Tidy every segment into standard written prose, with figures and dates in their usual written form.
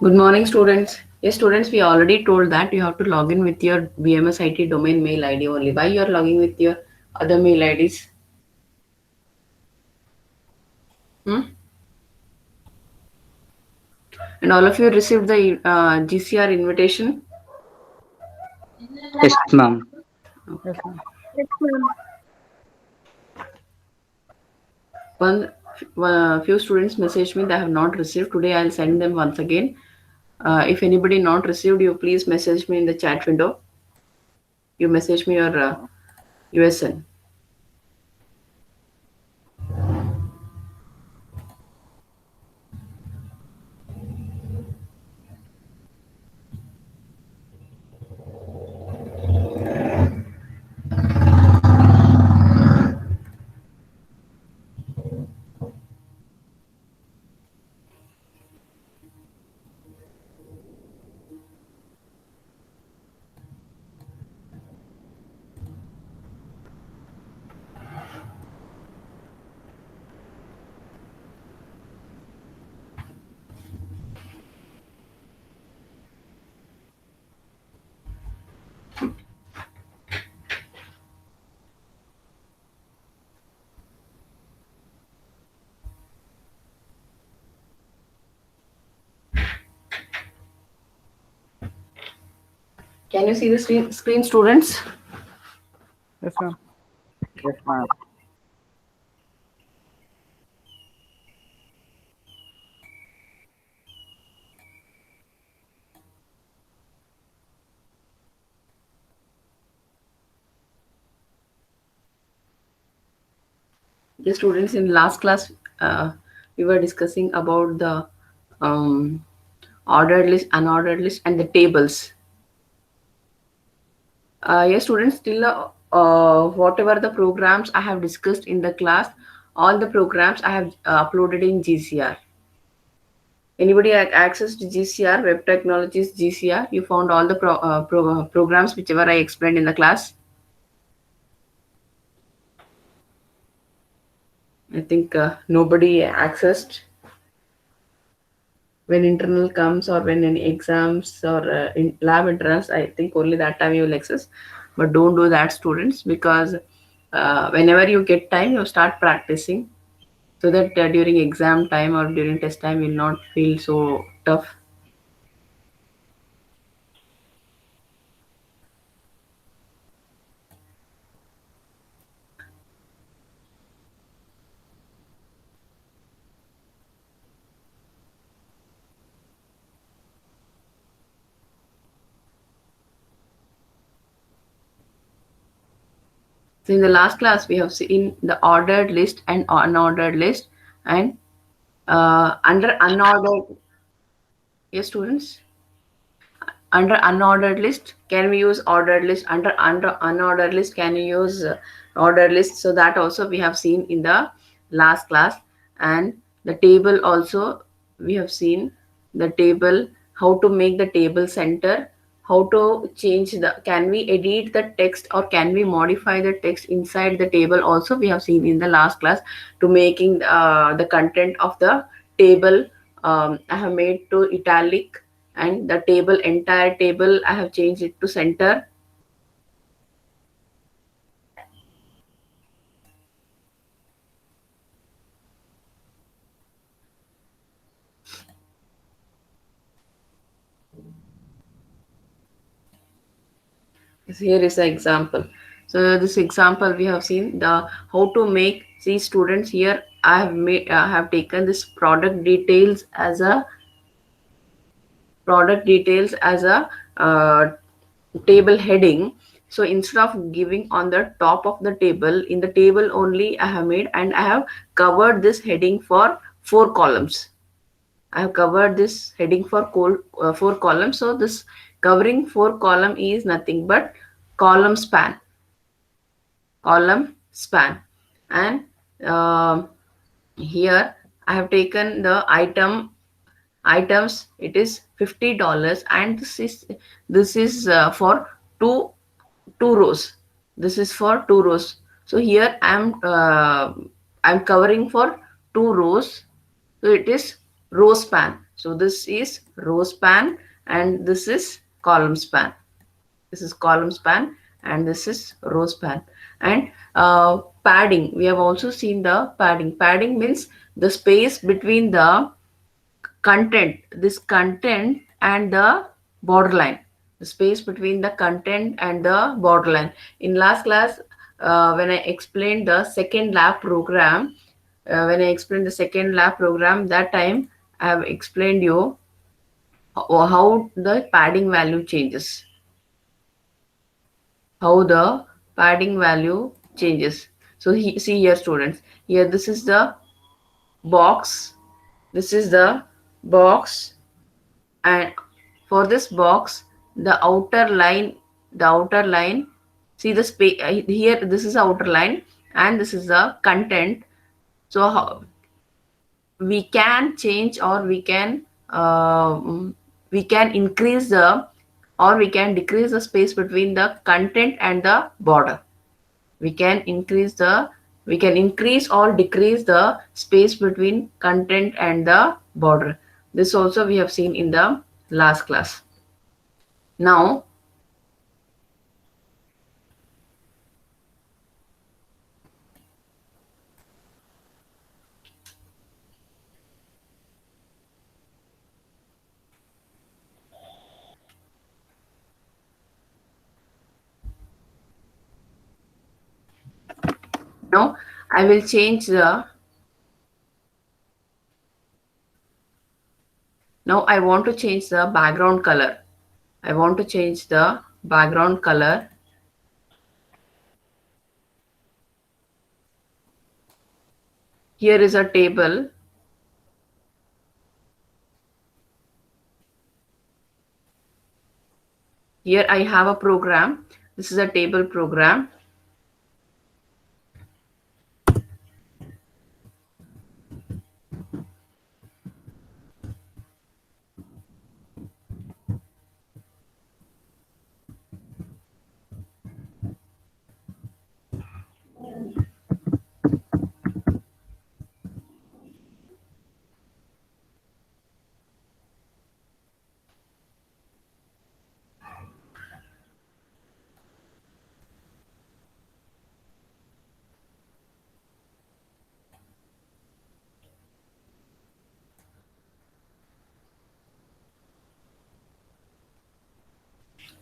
Good morning, students. Yes, students, we already told that you have to log in with your BMS IT domain mail ID only. Why you are logging with your other mail IDs? Hmm? And all of you received the GCR invitation. Yes, ma'am. Yes, ma'am. Yes, ma'am. One few students messaged me they have not received. Today I'll send them once again. If anybody not received, you please message me in the chat window. You message me your USN. Can you see the screen students? Yes, ma'am. Yes, ma'am. The students in last class, we were discussing about the um, ordered list, unordered list, and the tables. Yes, students, still whatever the programs I have discussed in the class, all the programs I have uploaded in GCR. Anybody access to GCR, Web Technologies GCR? You found all the programs whichever I explained in the class. I think nobody accessed when internal comes or when any exams or in lab internals. I think only that time you will access, but don't do that, students, because whenever you get time, you start practicing so that during exam time or during test time, you'll not feel so tough. So in the last class, we have seen the ordered list and unordered list, and under unordered, yes, students. Under unordered list, can we use ordered list? Under unordered list, can you use ordered list? So that also we have seen in the last class. And the table also, we have seen the table, how to make the table center, how to change the, can we edit the text or can we modify the text inside the table also, we have seen in the last class. To making the content of the table, I have made to italic, and the table, entire table, I have changed it to center. Here is the example. So this example we have seen the how to make, see students, here I have made, I have taken this product details as a table heading. So instead of giving on the top of the table, in the table only I have made, and I have covered this heading for 4 columns. I have covered this heading for 4 columns. So this covering 4 column is nothing but column span, column span. And um here I have taken the items. It is $50, and this is for two rows. This is for 2 rows. So here I'm covering for 2 rows. So it is row span. So this is row span and this is column span. This is column span and this is row span. And padding, we have also seen the padding. Padding means the space between the content, this content and the borderline, the space between the content and the borderline. In last class, when I explained the second lab program, that time I have explained you how the padding value changes. How the padding value changes. So see here, students. Here, this is the box. This is the box, and for this box, the outer line. See the space here. This is the outer line, and this is the content. So how we can change, or we can increase the, or we can decrease the space between the content and the border. We can increase or decrease the space between content and the border. This also we have seen in the last class. Now I will change the, now I want to change the background color. I want to change the background color. Here is a table. Here I have a program. This is a table program.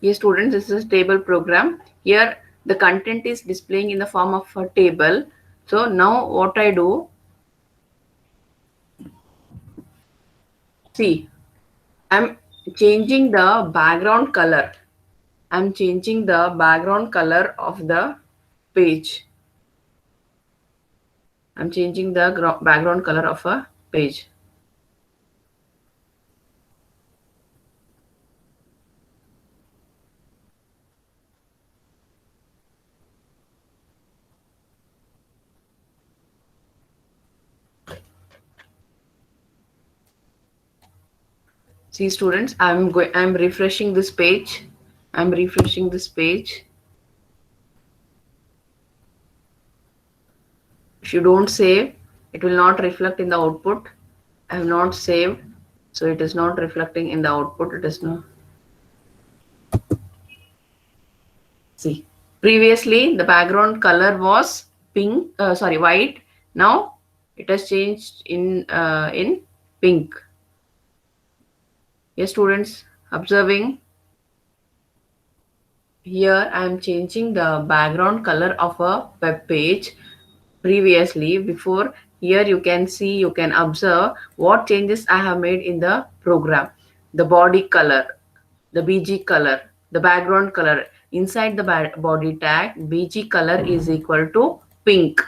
Yes, students, this is a table program. Here the content is displaying in the form of a table. So now what I do, see, I'm changing the background color. I'm changing the background color of the page. I'm changing the background color of a page. See, students, I'm refreshing this page. I'm refreshing this page. If you don't save, it will not reflect in the output. I have not saved, so it is not reflecting in the output. It is not. See, previously the background color was pink, white. Now it has changed in pink. Yes, students, observing. Here I am changing the background color of a web page. Previously, before, here you can see, you can observe what changes I have made in the program. The body color, the BG color, the background color. Inside the body tag, BG color is equal to pink.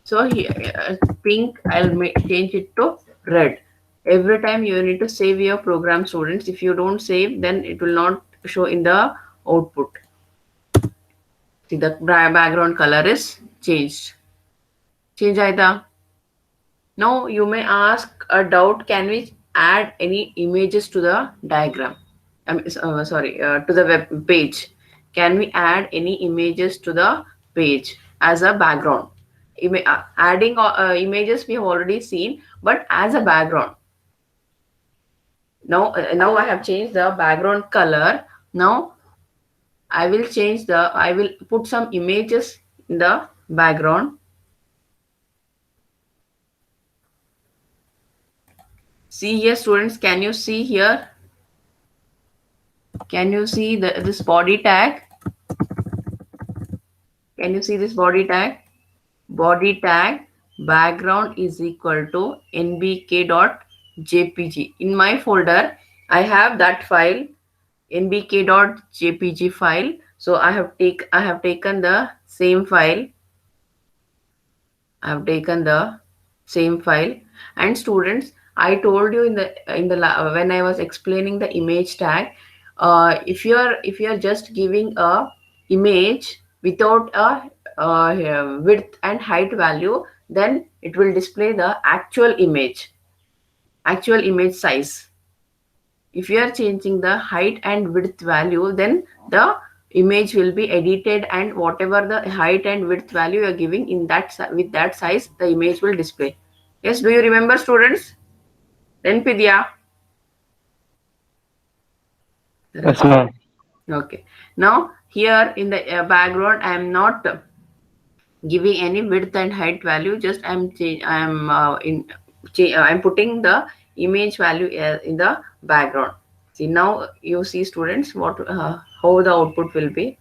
So here, pink, I'll change it to red. Every time you need to save your program, students. If you don't save, then it will not show in the output. See, the background color is changed. Change aita. Now you may ask a doubt, can we add any images to the diagram? To the web page. Can we add any images to the page as a background? Adding images we have already seen, but as a background. Now I have changed the background color. Now I will put some images in the background. See here, students, can you see here? Can you see this body tag? Can you see this body tag? Body tag background is equal to nbk.jpg. In my folder, I have that file, nbk.jpg file. So I have taken the same file. I have taken the same file. And students, I told you when I was explaining the image tag, if you are just giving a image without a width and height value, then it will display the actual image size. If you are changing the height and width value, then the image will be edited, and whatever the height and width value you are giving in that with that size, the image will display. Yes, do you remember, students? Then Pidya. Yes, ma'am. Okay. Now here in the background, I am not giving any width and height value. Just I'm putting the image value in the background. See, now you see, students, what how the output will be.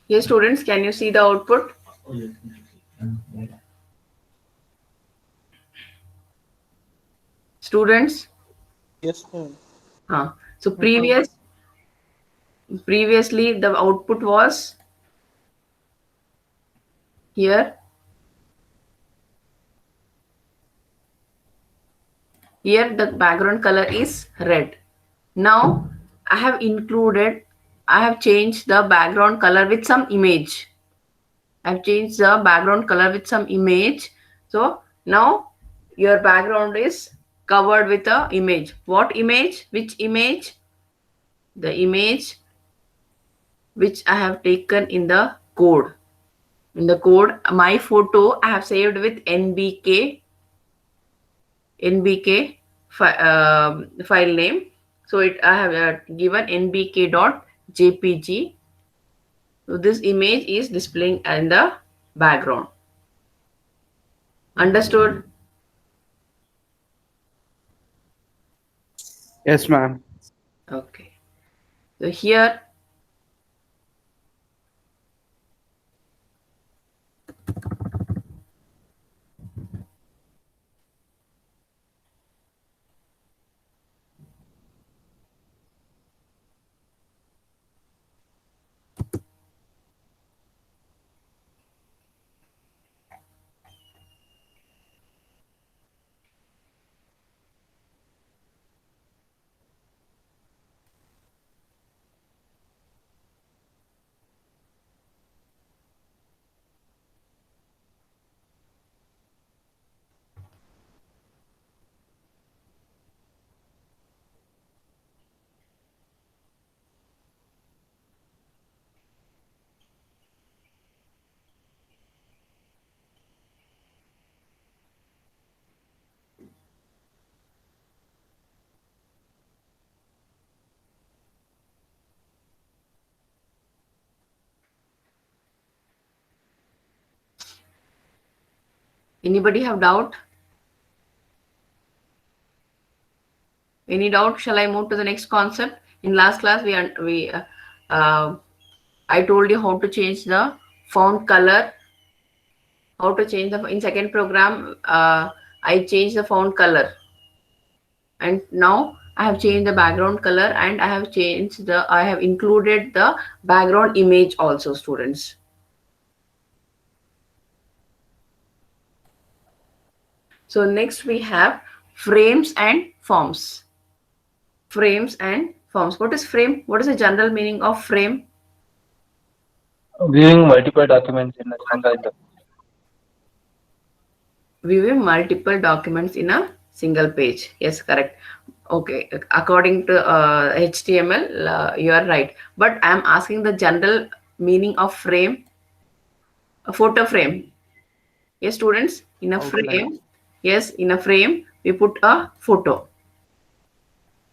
Yes, students, can you see the output? Students? Yes, ma'am. So previously the output was here. Here the background color is red. Now I have changed the background color with some image. I've changed the background color with some image. So now your background is covered with a image. What image? Which image? The image which I have taken in the code. In the code, my photo I have saved with nbk file name. So I have given nbk.jpg. So this image is displaying in the background. Understood? Yes, ma'am. Okay. So here anybody have doubt? Any doubt? Shall I move to the next concept? In last class, I told you how to change the font color. How to change in second program, I changed the font color, and now I have changed the background color, and I have included the background image also, students. So next we have frames and forms. Frames and forms. What is frame? What is the general meaning of frame? Viewing multiple documents in a single window. Viewing multiple documents in a single page. Yes, correct. Okay, according to HTML, you are right. But I am asking the general meaning of frame. A photo frame. Yes, students, in a Outline. frame. Yes, in a frame, we put a photo.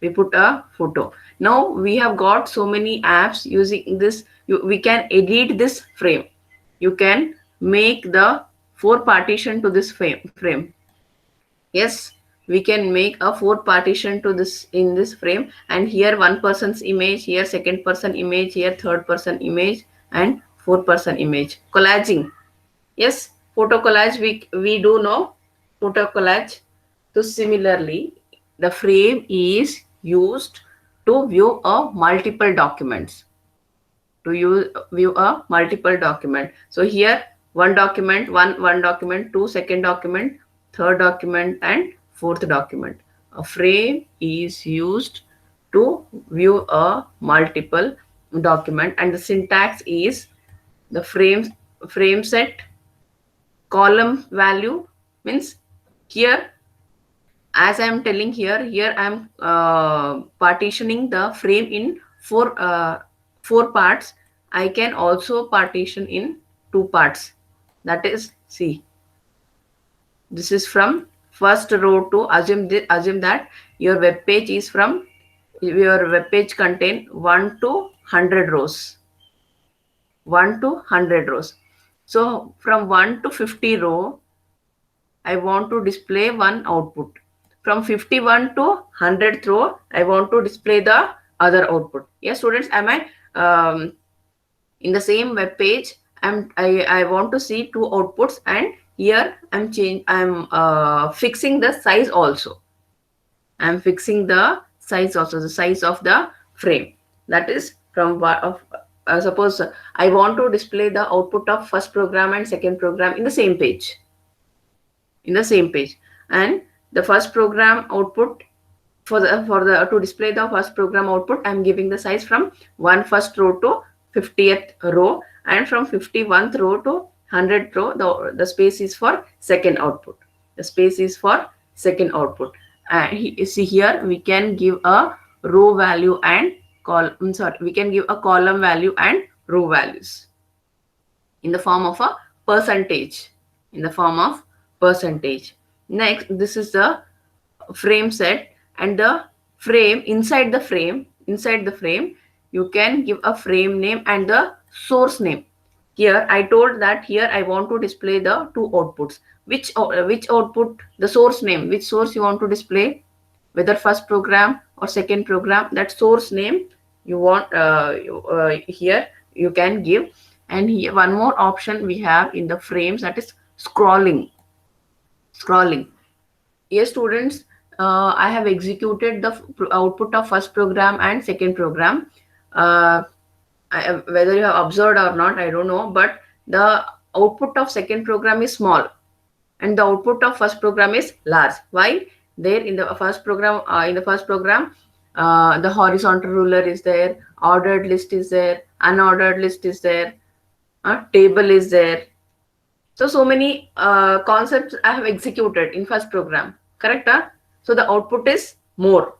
We put a photo. Now we have got so many apps using this. We can edit this frame. You can make the four partition to this frame. Yes, we can make a four partition to this in this frame, and here one person's image, here second person image, here third person image, and fourth person image. Collaging. Yes, photo collage we do know photo collage. So similarly, the frame is used to view a multiple documents. To view a multiple document. So here one document, one document, two second document, third document, and fourth document. A frame is used to view a multiple document, and the syntax is the frame set column value means here, as I am telling here I am partitioning the frame in four parts. I can also partition in two parts. That is, see, this is from first row to assume that your web page is from your web page contain 1 to 100 rows. 1 to 100 rows. So from 1 to 50 row, I want to display one output. From 51 to 100th row, I want to display the other output. Yes, students, am I in the same web page? I want to see two outputs, and here I'm fixing the size also. I'm fixing the size also, the size of the frame. That is from suppose I want to display the output of first program and second program in the same page. In the same page, and the first program output for the to display the first program output, I'm giving the size from first row to 50th row, and from 51st row to 100th row the space is for second output. The space is for second output. And see here we can give a row value and we can give a column value and row values in the form of a percentage. In the form of percentage. Next, this is the frame set, and the frame inside the frame you can give a frame name and the source name. Here I told that here I want to display the two outputs. Which output, the source name, which source you want to display, whether first program or second program, that source name you want here you can give. And here one more option we have in the frames, that is scrolling. Yes, students, I have executed the output of first program and second program. uh, Whether you have observed or not, I don't know, but the output of second program is small and the output of first program is large. Why? There in the first program, the horizontal ruler is there, ordered list is there, unordered list is there, table is there. So many concepts I have executed in first program. Correct? So the output is more.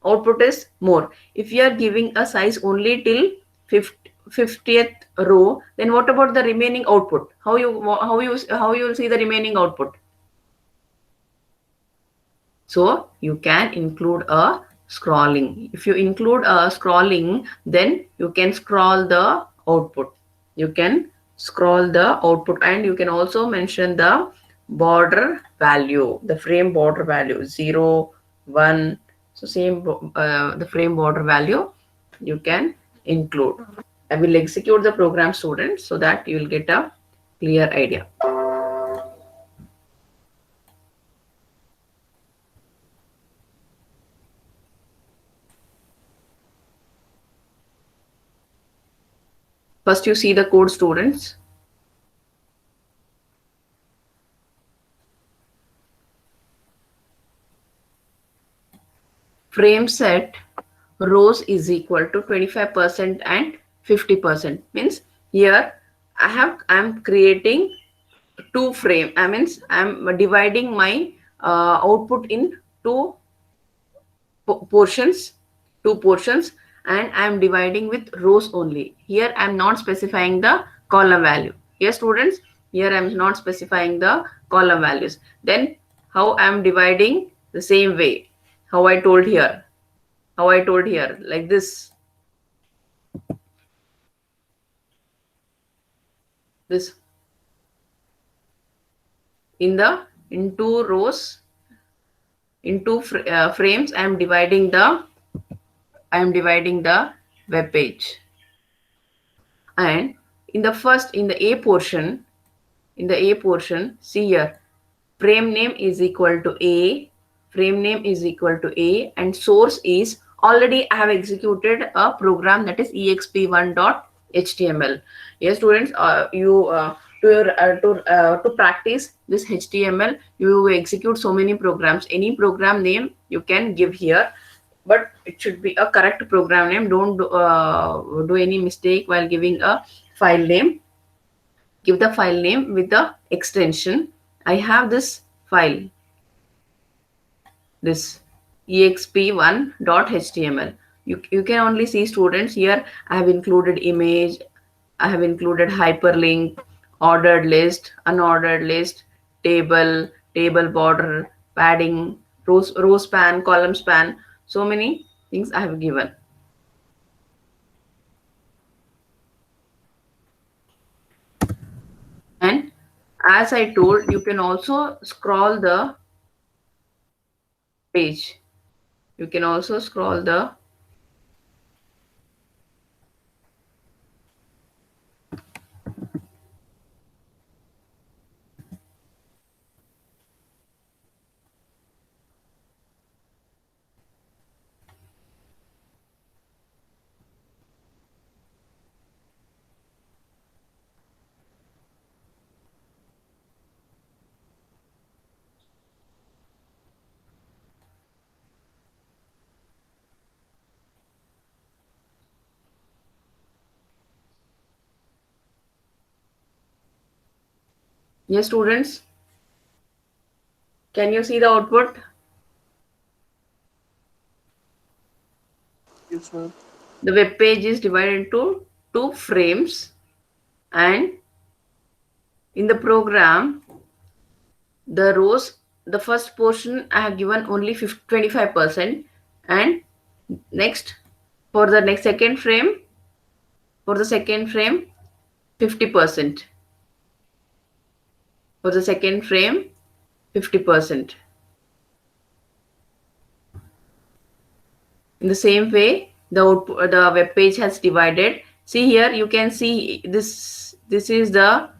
Output is more. If you are giving a size only till 50th row, then what about the remaining output? How you will see the remaining output? So you can include a scrolling. If you include a scrolling, then you can scroll the output. You can scroll the output, and you can also mention the border value, the frame border value 0, 1. So same the frame border value you can include. I will execute the program, students, so that you will get a clear idea. First you see the code, students. frame set rows is equal to 25% and 50%. Means here I'm creating two frame. I means I'm dividing my output in portions, two portions, and I'm dividing with rows only. Here I'm not specifying the column value. Here students, here I'm not specifying the column values. Then how I'm dividing? The same way how I told here, like this in two rows, in two frames. I'm dividing the web page. And in the A portion, see here, frame name is equal to A, and source is, already I have executed a program, that is exp1.html. Yes students, to practice this HTML, you execute so many programs. Any program name you can give here, but it should be a correct program name. Don't do any mistake while giving a file name. Give the file name with the extension. I have this file, this exp1.html. You can only see students here. I have included image, I have included hyperlink, ordered list, unordered list, table, table border, padding, row span, column span. So many things I have given. And as I told, you can also scroll the page. You can also scroll the yes students, can you see the output? Yes, ma'am. The web page is divided into two frames, and in the program, the rows, the first portion I have given only 25%, and next, for the next second frame, 50%. For the second frame, 50%. In the same way, the web page has divided. See here, you can see this is a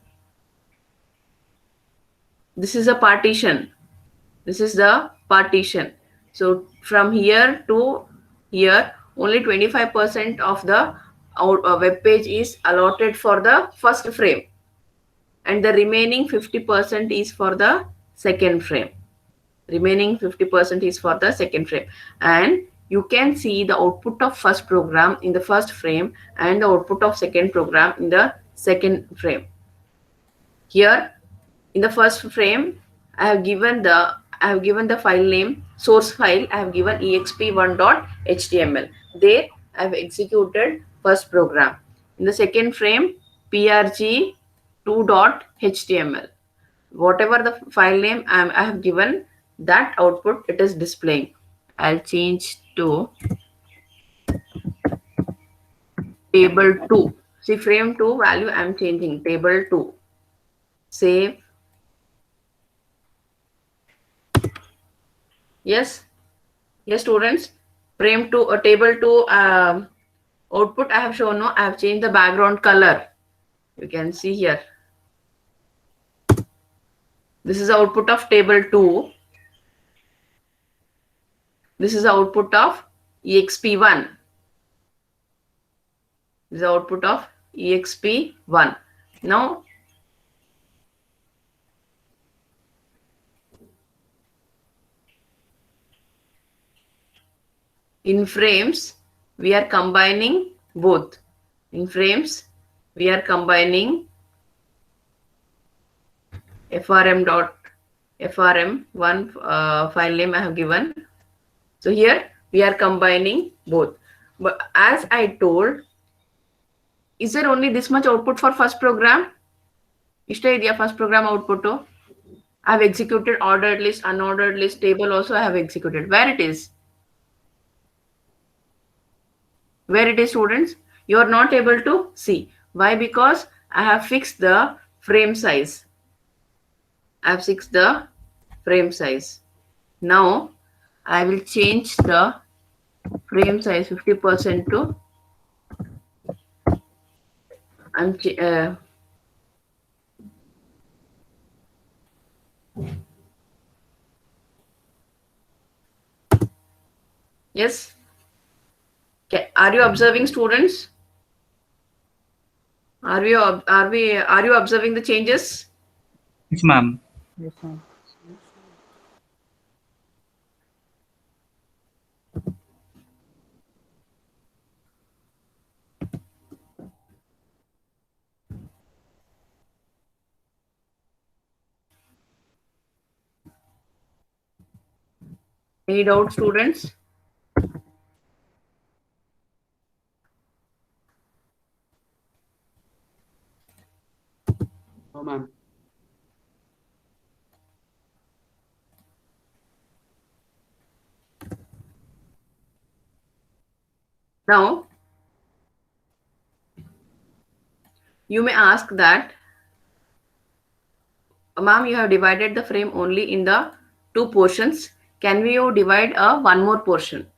partition. This is the partition. So from here to here, only 25% of the web page is allotted for the first frame, and the remaining 50% is for the second frame. Remaining 50% is for the second frame. And you can see the output of first program in the first frame and the output of second program in the second frame. Here in the first frame, I have given the file name, source file. I have given exp1.html. There I have executed first program. In the second frame, prg2.html. Whatever the file name I have given, that output it is displaying. I'll change to table 2. See, frame 2 value I'm changing, table 2. Save. Yes, students, frame 2, table 2 output I have shown. No, I have changed the background color. You can see here. This is the output of table 2. This is the output of exp1. This is the output of exp1. Now, In frames, we are combining both. In frames, we are combining frm one file name I have given. So here we are combining both. But as I told, is there only this much output for first program? Ishta idea first program output. I have executed ordered list, unordered list, table also I have executed. Where it is? Where it is, students? You are not able to see. Why? Because I have fixed the frame size. I have fixed the frame size. Now I will change the frame size 50% to yes. Okay. Are you observing, students? Are you observing the changes? Yes, ma'am. Yes, ma'am. Any doubt, students? No, ma'am. Now, you may ask that, ma'am, you have divided the frame only in the two portions. Can we divide one more portion?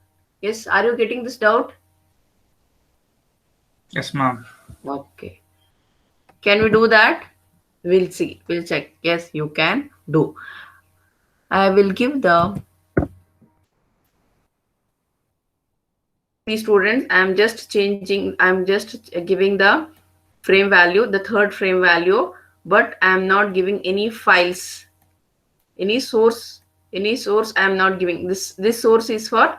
Yes, are you getting this doubt? Yes, ma'am. Okay. Can we do that? We'll see. We'll check. Yes, you can do. I will give the students. I'm just giving the frame value, the third frame value, but I'm not giving any files, any source I'm not giving. This source is for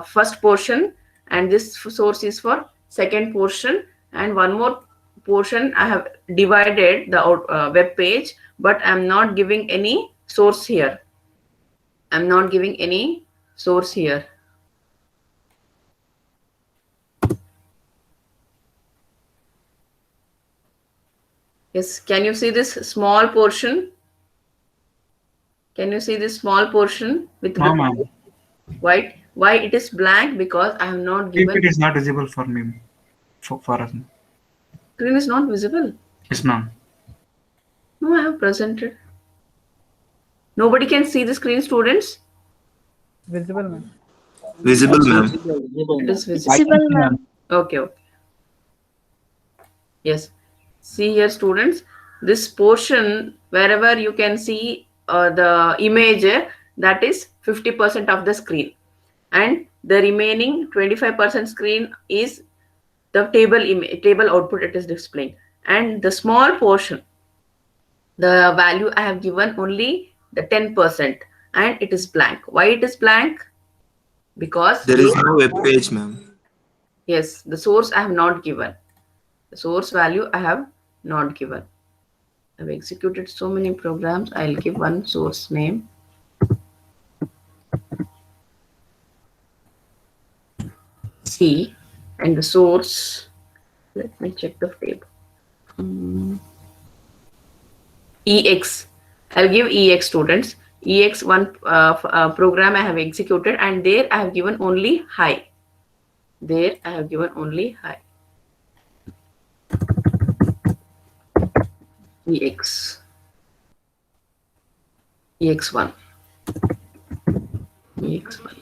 first portion, and this source is for second portion, and one more portion I have divided the web page, but I'm not giving any source here. I'm not giving any source here. Yes, can you see this small portion? Can you see this small portion with No, ma'am. white? Why it is blank? Because I have not given. It is not visible for me. For us. Screen is not visible. Yes, ma'am. No, I have presented. Nobody can see the screen, students. Visible, ma'am. Visible, ma'am. It is visible. Visible, ma'am. Okay. Yes. See here, students. This portion, wherever you can see the image, that is 50% of the screen, and the remaining 25% screen is the table output it is displaying, and the small portion, the value I have given only the 10%, and it is blank. Why it is blank? Because There is no web page, ma'am. yes, the source I have not given. The source value I have not given. I've executed so many programs. I'll give one source name. C, and the source, let me check the table. EX. I'll give EX, students. EX one program I have executed, and there I have given only hi. There I have given only hi. EX. EX1. EX1.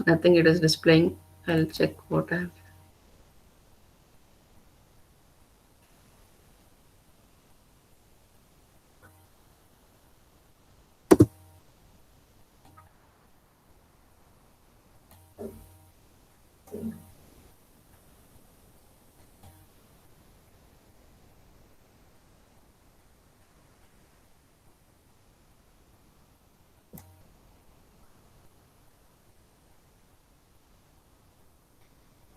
Nothing it is displaying. I'll check what I have.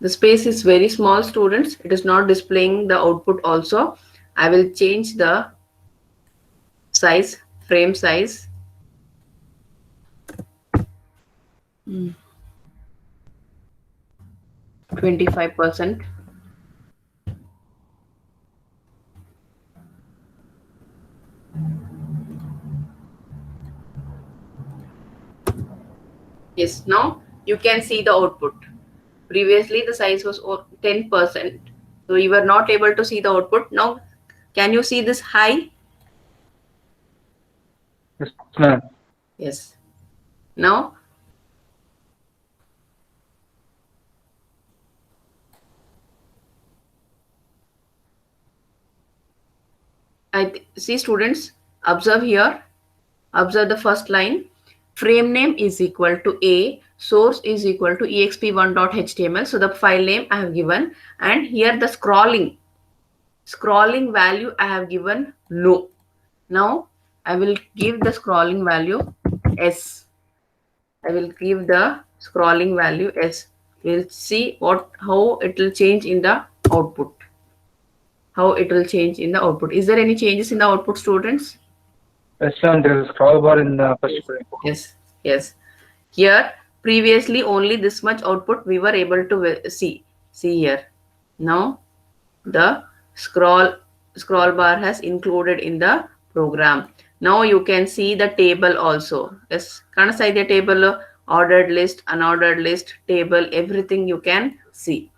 The space is very small, students. It is not displaying the output also. I will change the size, frame size. 25%. Yes, now you can see the output. Previously, the size was 10%. So you were not able to see the output. Now, can you see this high? Yes, ma'am. Yes. Now, see students, observe here. Observe the first line. Frame name is equal to A. Source is equal to exp1.html. So the file name I have given. And here the scrolling value I have given no. Now I will give the scrolling value S. I will give the scrolling value S. We'll see how it will change in the output. How it will change in the output. Is there any changes in the output, students? Yes, ma'am. There is a scroll bar in the first frame. Yes. Yes. Here previously only this much output we were able to see. See here. Now the scroll bar has included in the program. Now you can see the table also. Yes, can see the table, ordered list, unordered list, table, everything you can see.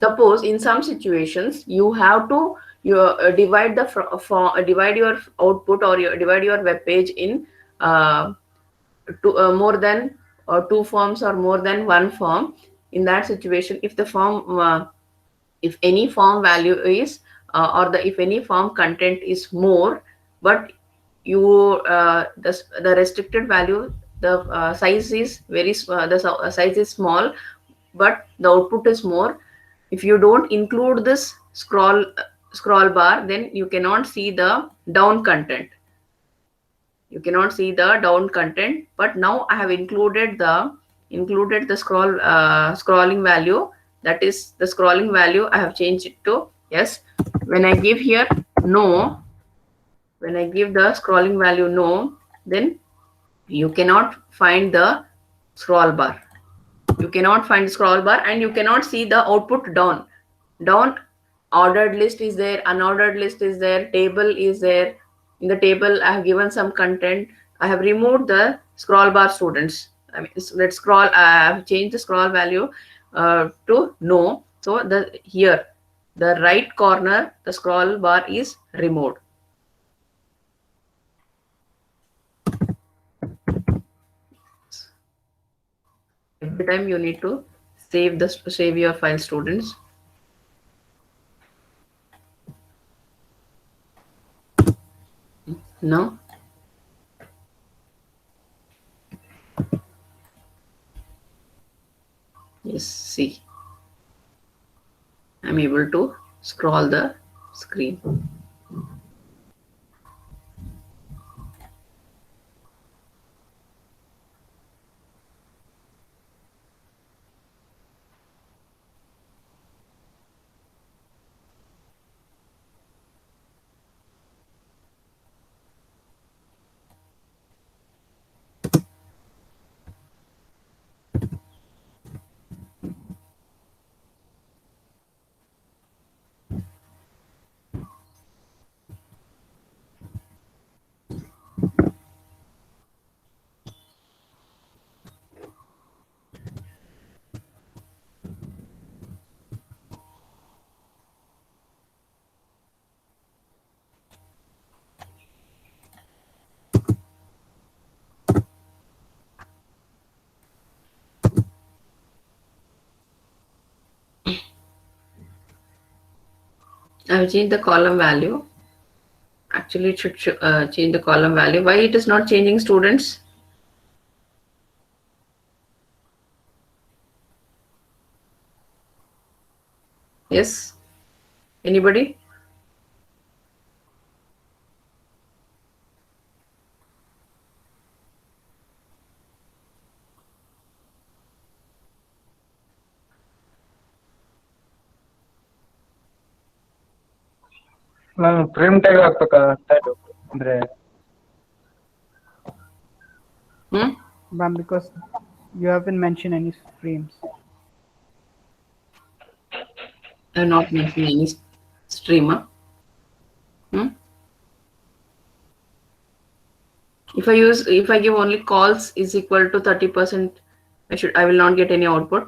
Suppose in some situations you have to divide divide your output or divide your web page in more than two forms or more than one form. In that situation, if the form if any form value is or the if any form content is more, but you the restricted value, the size is size is small, but the output is more. If you don't include this scroll bar, then you cannot see the down content. You cannot see the down content. But now I have included the scrolling value. That is the scrolling value I have changed it to yes. When I give here no, when I give the scrolling value no, then you cannot find the scroll bar. You cannot find the scroll bar and you cannot see the output down. Ordered list is there, unordered list is there, table is there. In the table I have given some content. I have removed the scroll bar, students. I mean, let's scroll. I have changed the scroll value to no. So the here the right corner, the scroll bar is removed. Every time you need to save your file, students. Now yes, see, I'm able to scroll the screen. I have changed the column value. Actually, it should change the column value. Why it is not changing, students? Yes? Anybody? ನಾನು frame tag ಹಾಕ್ಬೇಕಾ ಅಂತ doubt. ಅಂದ್ರೆ Hmm? Ma'am, because you haven't mentioned any frames. I have not mentioned any streamer. Hmm? If I give only calls is equal to 30%, I will not get any output.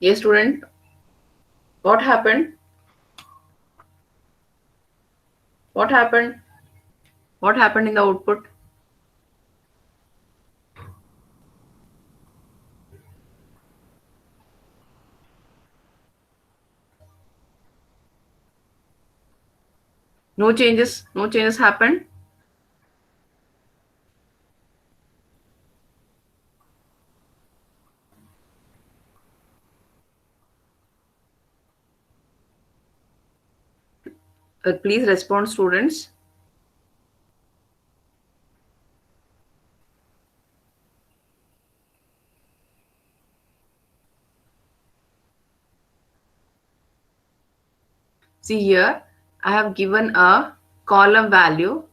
Yes, student. What happened? What happened? What happened in the output? No changes. No changes happened. Please respond, students. See here, I have given a column value.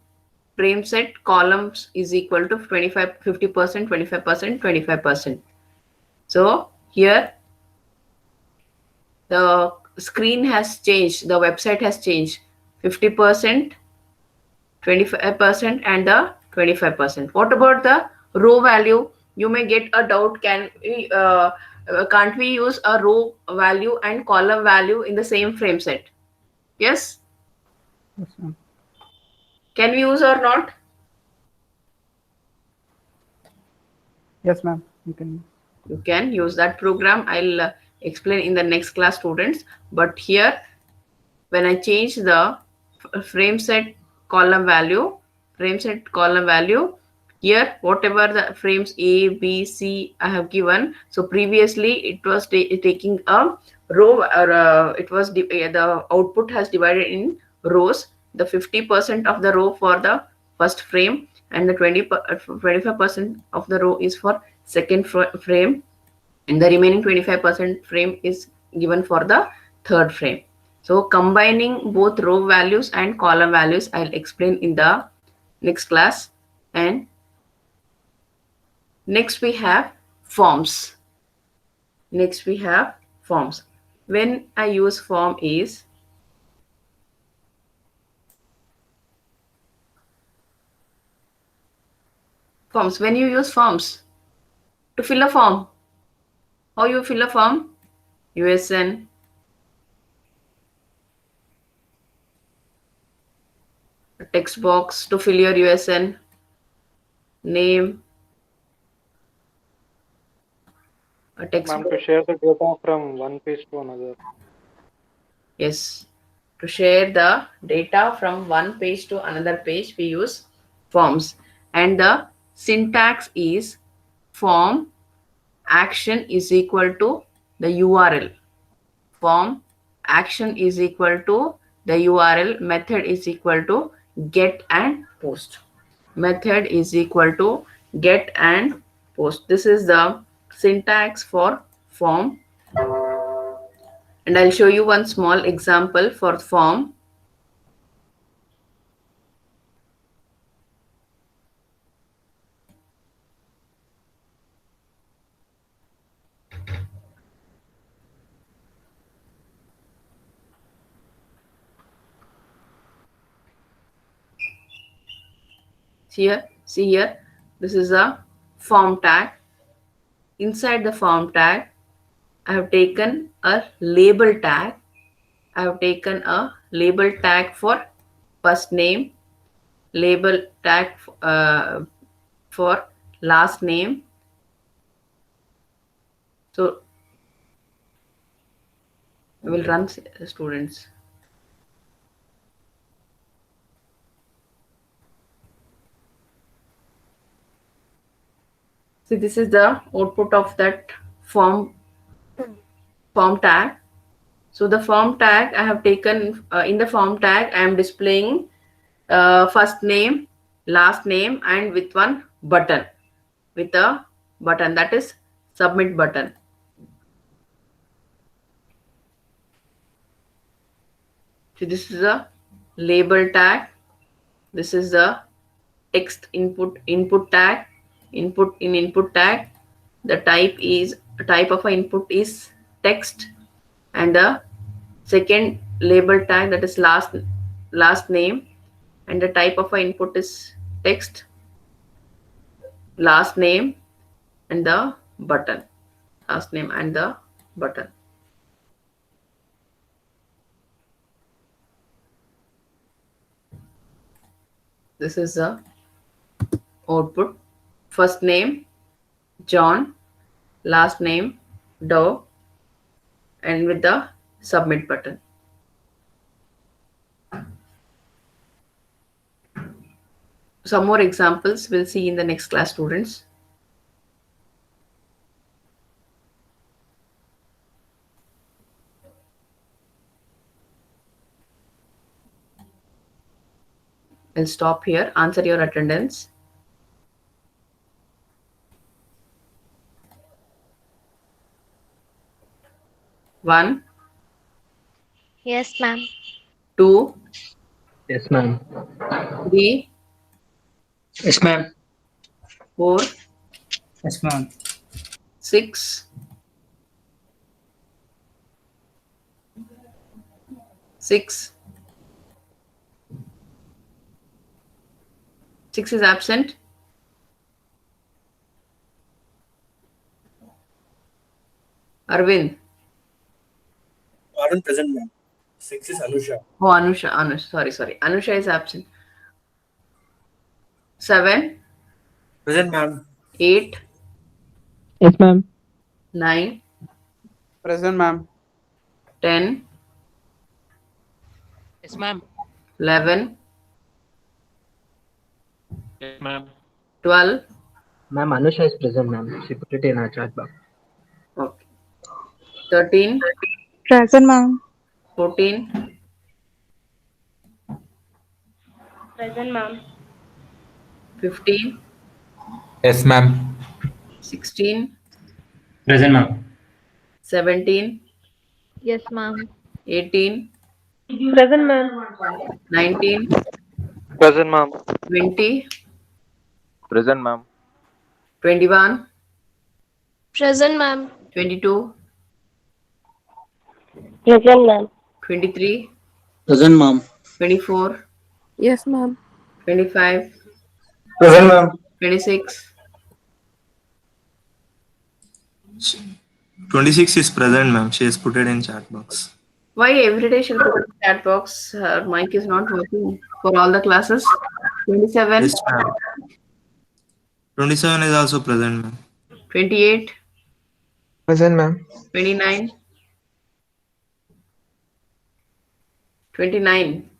Frame set columns is equal to 25, 50%, 25%, 25%. So here the screen has changed, the website has changed 50%, 25%, and the 25%. What about the row value? You may get a doubt. Can't we use a row value and column value in the same frame set? Yes. Yes, ma'am. Can we use or not? Yes, ma'am. You can. You can use that program. I'll explain in the next class, students. But here, when I change the frame set column value, here whatever the frames A, B, C I have given. So previously it was taking a row, or the output has divided in rows. The 50% of the row for the first frame, and the 25% of the row is for second frame, and the remaining 25% frame is given for the third frame. So combining both row values and column values, I'll explain in the next class. And next we have forms. When I use form is, when you use forms to fill a form, how you fill a form? USN, a text box to fill your USN, name, a text Ma'am, box. to share the data from one page to another. Yes, to share the data from one page to another page, we use forms. And the syntax is form action is equal to the URL. Form action is equal to the URL. Method is equal to get and post. Method is equal to get and post. This is the syntax for form. And I'll show you one small example for form. See here, this is a form tag. Inside the form tag, I have taken a label tag. I have taken a label tag for first name, label tag for last name. So we will run students. So this is the output of that form tag. So the form tag I have taken, in the form tag I am displaying first name, last name, and with one button, with a button, that is submit button. So this is a label tag. This is the text input tag. Input tag, the type of input is text, and the second label tag, that is last name, and the type of input is text, last name, and the button, last name and the button. This is the output. First name John, last name Doe, and with the submit button. Some more examples we'll see in the next class, students. I'll stop here. Answer your attendance. One, Yes, ma'am. two, Yes, ma'am. three, Yes, ma'am. four, Yes, ma'am. 6, 6. 6 is absent. Arvind. Arun present, ma'am. 6 is Anusha. Oh, Anusha. Sorry. Anusha is absent. 7, Present, ma'am. 8, Yes, ma'am. 9, Present, ma'am. 10, Yes, ma'am. 11, Yes, ma'am. 12. Ma'am, Anusha is present, ma'am. She put it in her chat box. Okay. 13, Present, ma'am. 14, Present, ma'am. 15, Yes, ma'am. 16, Present, ma'am. 17, Yes, ma'am. 18, Present, ma'am. 19, Present, ma'am. 20, Present, ma'am. 21, Present, ma'am. 22, Present, ma'am. 23, Present, ma'am. 24, Yes, ma'am. 25, Present, ma'am. 26, 26 is present, ma'am. She has put it in chat box. Why every day she'll put in chat box? Her mic is not working for all the classes. 27, Yes, ma'am. 27 is also present, ma'am. 28, Present, ma'am. 29, 29,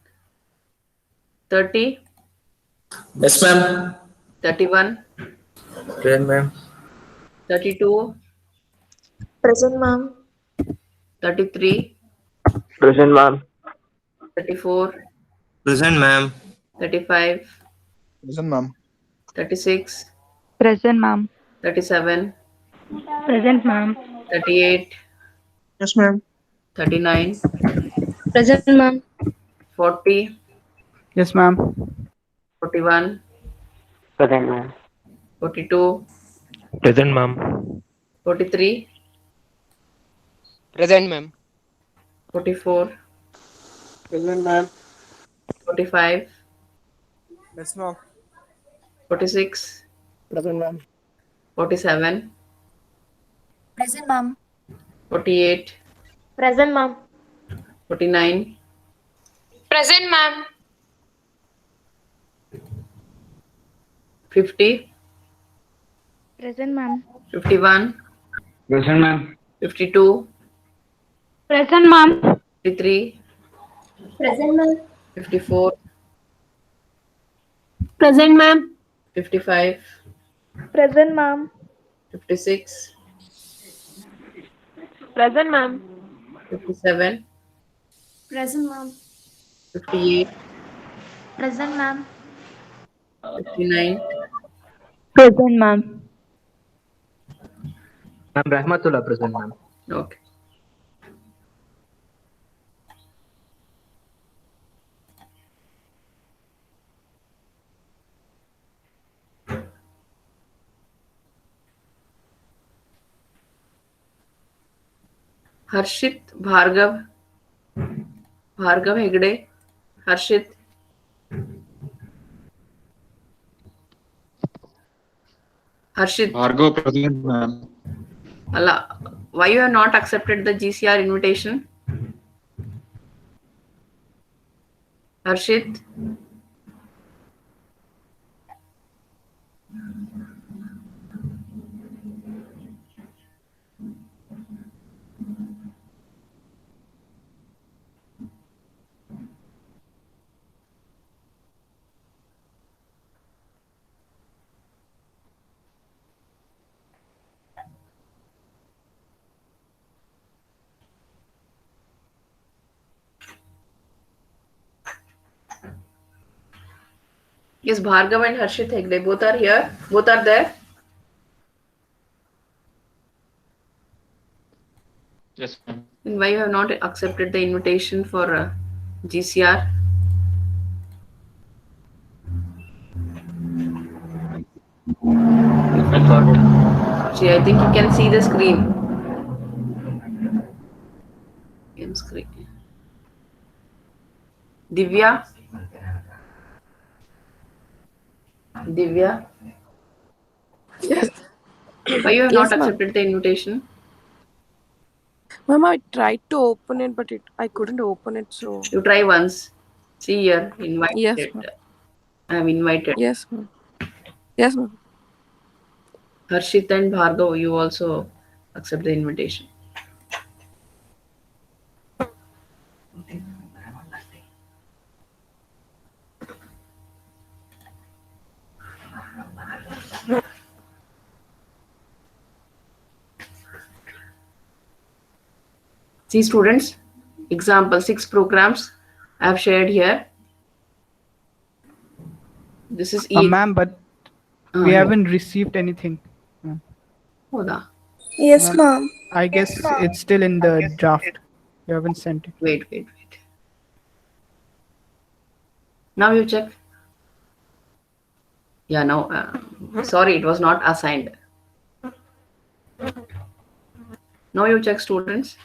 30, Yes, ma'am. 31, Present, ma'am. 32, Present, ma'am. 33, Present, ma'am. 34, Present, ma'am. 35, Present, ma'am. 36, Present, ma'am. 37, Present, ma'am. 38, Yes, ma'am. 39, Present, ma'am. 40, Yes, ma'am. 41, Present, ma'am. 42, Present, ma'am. 43, Present, ma'am. 44, Present, ma'am. 45, Yes, ma'am. 46, Present, ma'am. 47, Present, ma'am. 48, Present, ma'am. 49, Present, ma'am. 50, Present, ma'am. 51, Present, ma'am. 52, Present, ma'am. 53, Present, ma'am. 54, Present, ma'am. 55, Present, ma'am. 56, Present, ma'am. 57, Present, ma'am. 58, Present, ma'am. 59, Present, ma'am. Ma'am Rahmatullah present, ma'am. okay. Harshit, Bhargav Hegde, Harshit, Bhargav present, ma'am. Allah, why you have not accepted the GCR invitation? Harshit, yes, Bhargav and Harshit Hegde, both are here, both are there. Yes, ma'am. And why you have not accepted the invitation for GCR? I forgot. See, I think you can see the screen. In screen. Divya? Divya? Yes, Why you have yes, not ma'am. accepted the invitation? Ma'am, I tried to open it, but I couldn't open it. So You try once. See here, yes, invited. ma'am. I have invited. Yes, ma'am. Yes, ma'am. Harshit and Bhargav, you also accept the invitation. See students, example 6 programs I have shared here. This is Ma'am, but we yeah. haven't received anything. Hoda. Yes, Ma'am, ma'am. I guess it's still in the draft. You haven't sent it. Wait. Now you check. Yeah, now, sorry, it was not assigned. Now you check students.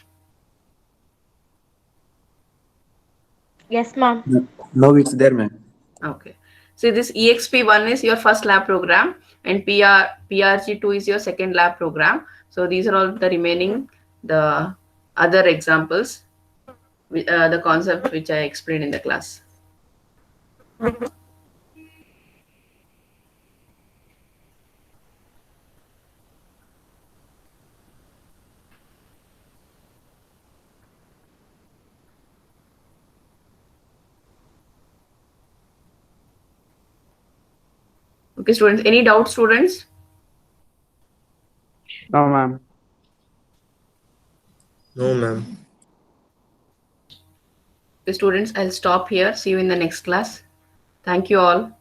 Yes, ma'am. No, it's there, ma'am. Okay. See, this EXP1 is your first lab program and PRG2 is your second lab program. So these are all the remaining, the other examples, the concept which I explained in the class. Okay, students, any doubts, students? No, ma'am. No, ma'am. Okay, students, I'll stop here. See you in the next class. Thank you all.